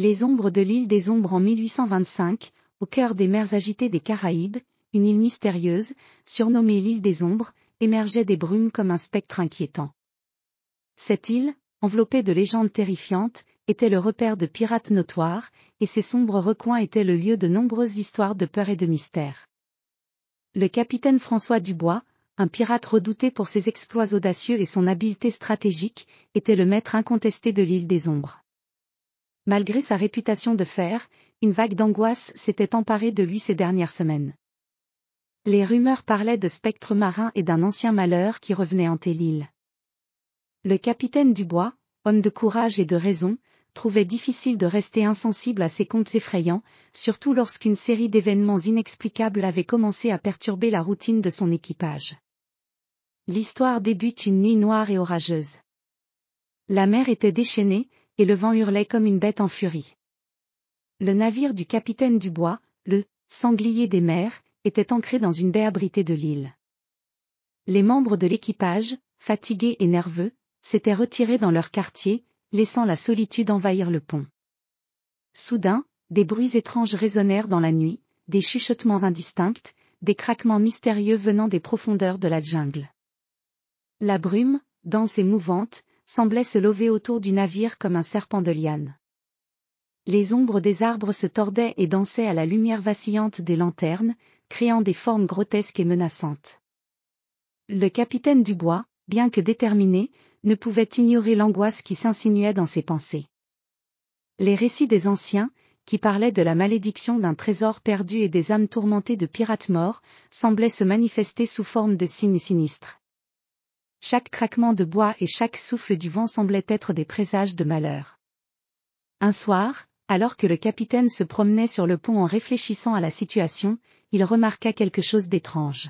Les ombres de l'île des Ombres en 1825, au cœur des mers agitées des Caraïbes, une île mystérieuse, surnommée l'île des Ombres, émergeait des brumes comme un spectre inquiétant. Cette île, enveloppée de légendes terrifiantes, était le repère de pirates notoires, et ses sombres recoins étaient le lieu de nombreuses histoires de peur et de mystère. Le capitaine François Dubois, un pirate redouté pour ses exploits audacieux et son habileté stratégique, était le maître incontesté de l'île des Ombres. Malgré sa réputation de fer, une vague d'angoisse s'était emparée de lui ces dernières semaines. Les rumeurs parlaient de spectres marins et d'un ancien malheur qui revenait hanter l'île. Le capitaine Dubois, homme de courage et de raison, trouvait difficile de rester insensible à ces contes effrayants, surtout lorsqu'une série d'événements inexplicables avait commencé à perturber la routine de son équipage. L'histoire débute une nuit noire et orageuse. La mer était déchaînée, et le vent hurlait comme une bête en furie. Le navire du capitaine Dubois, le « Sanglier des mers », était ancré dans une baie abritée de l'île. Les membres de l'équipage, fatigués et nerveux, s'étaient retirés dans leur quartier, laissant la solitude envahir le pont. Soudain, des bruits étranges résonnèrent dans la nuit, des chuchotements indistincts, des craquements mystérieux venant des profondeurs de la jungle. La brume, dense et mouvante, semblait se lever autour du navire comme un serpent de liane. Les ombres des arbres se tordaient et dansaient à la lumière vacillante des lanternes, créant des formes grotesques et menaçantes. Le capitaine Dubois, bien que déterminé, ne pouvait ignorer l'angoisse qui s'insinuait dans ses pensées. Les récits des anciens, qui parlaient de la malédiction d'un trésor perdu et des âmes tourmentées de pirates morts, semblaient se manifester sous forme de signes sinistres. Chaque craquement de bois et chaque souffle du vent semblaient être des présages de malheur. Un soir, alors que le capitaine se promenait sur le pont en réfléchissant à la situation, il remarqua quelque chose d'étrange.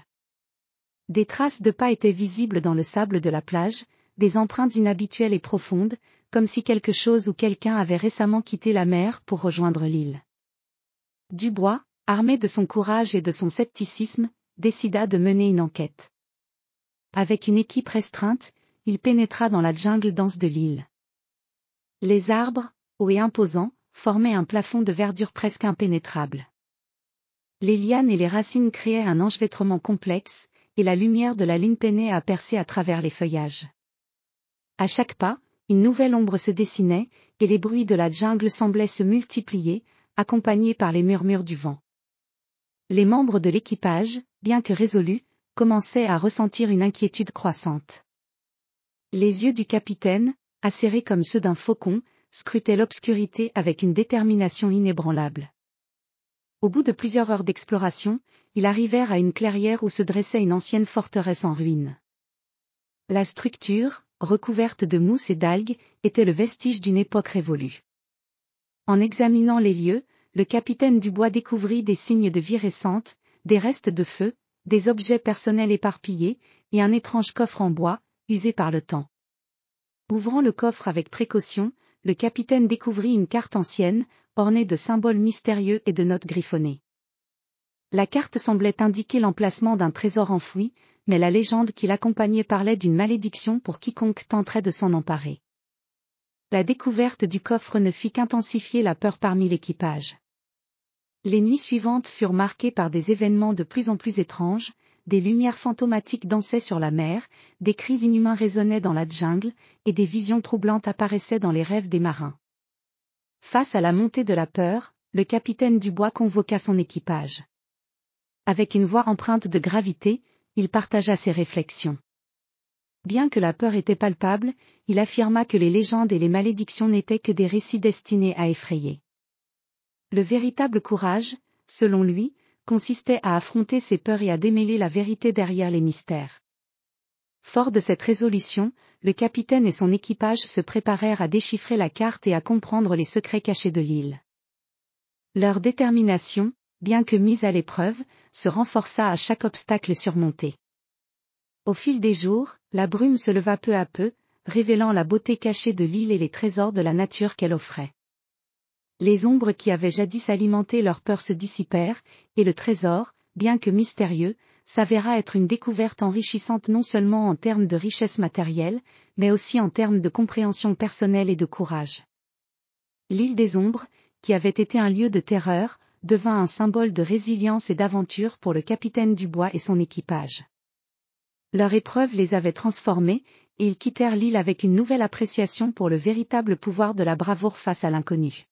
Des traces de pas étaient visibles dans le sable de la plage, des empreintes inhabituelles et profondes, comme si quelque chose ou quelqu'un avait récemment quitté la mer pour rejoindre l'île. Dubois, armé de son courage et de son scepticisme, décida de mener une enquête. Avec une équipe restreinte, il pénétra dans la jungle dense de l'île. Les arbres, hauts et imposants, formaient un plafond de verdure presque impénétrable. Les lianes et les racines créaient un enchevêtrement complexe, et la lumière de la lune peinait à percer à travers les feuillages. À chaque pas, une nouvelle ombre se dessinait, et les bruits de la jungle semblaient se multiplier, accompagnés par les murmures du vent. Les membres de l'équipage, bien que résolus, commençaient à ressentir une inquiétude croissante. Les yeux du capitaine, acérés comme ceux d'un faucon, scrutaient l'obscurité avec une détermination inébranlable. Au bout de plusieurs heures d'exploration, ils arrivèrent à une clairière où se dressait une ancienne forteresse en ruine. La structure, recouverte de mousse et d'algues, était le vestige d'une époque révolue. En examinant les lieux, le capitaine Dubois découvrit des signes de vie récente, des restes de feu, des objets personnels éparpillés, et un étrange coffre en bois, usé par le temps. Ouvrant le coffre avec précaution, le capitaine découvrit une carte ancienne, ornée de symboles mystérieux et de notes griffonnées. La carte semblait indiquer l'emplacement d'un trésor enfoui, mais la légende qui l'accompagnait parlait d'une malédiction pour quiconque tenterait de s'en emparer. La découverte du coffre ne fit qu'intensifier la peur parmi l'équipage. Les nuits suivantes furent marquées par des événements de plus en plus étranges, des lumières fantomatiques dansaient sur la mer, des cris inhumains résonnaient dans la jungle, et des visions troublantes apparaissaient dans les rêves des marins. Face à la montée de la peur, le capitaine Dubois convoqua son équipage. Avec une voix empreinte de gravité, il partagea ses réflexions. Bien que la peur était palpable, il affirma que les légendes et les malédictions n'étaient que des récits destinés à effrayer. Le véritable courage, selon lui, consistait à affronter ses peurs et à démêler la vérité derrière les mystères. Fort de cette résolution, le capitaine et son équipage se préparèrent à déchiffrer la carte et à comprendre les secrets cachés de l'île. Leur détermination, bien que mise à l'épreuve, se renforça à chaque obstacle surmonté. Au fil des jours, la brume se leva peu à peu, révélant la beauté cachée de l'île et les trésors de la nature qu'elle offrait. Les ombres qui avaient jadis alimenté leur peur se dissipèrent, et le trésor, bien que mystérieux, s'avéra être une découverte enrichissante non seulement en termes de richesse matérielle, mais aussi en termes de compréhension personnelle et de courage. L'île des Ombres, qui avait été un lieu de terreur, devint un symbole de résilience et d'aventure pour le capitaine Dubois et son équipage. Leur épreuve les avait transformés, et ils quittèrent l'île avec une nouvelle appréciation pour le véritable pouvoir de la bravoure face à l'inconnu.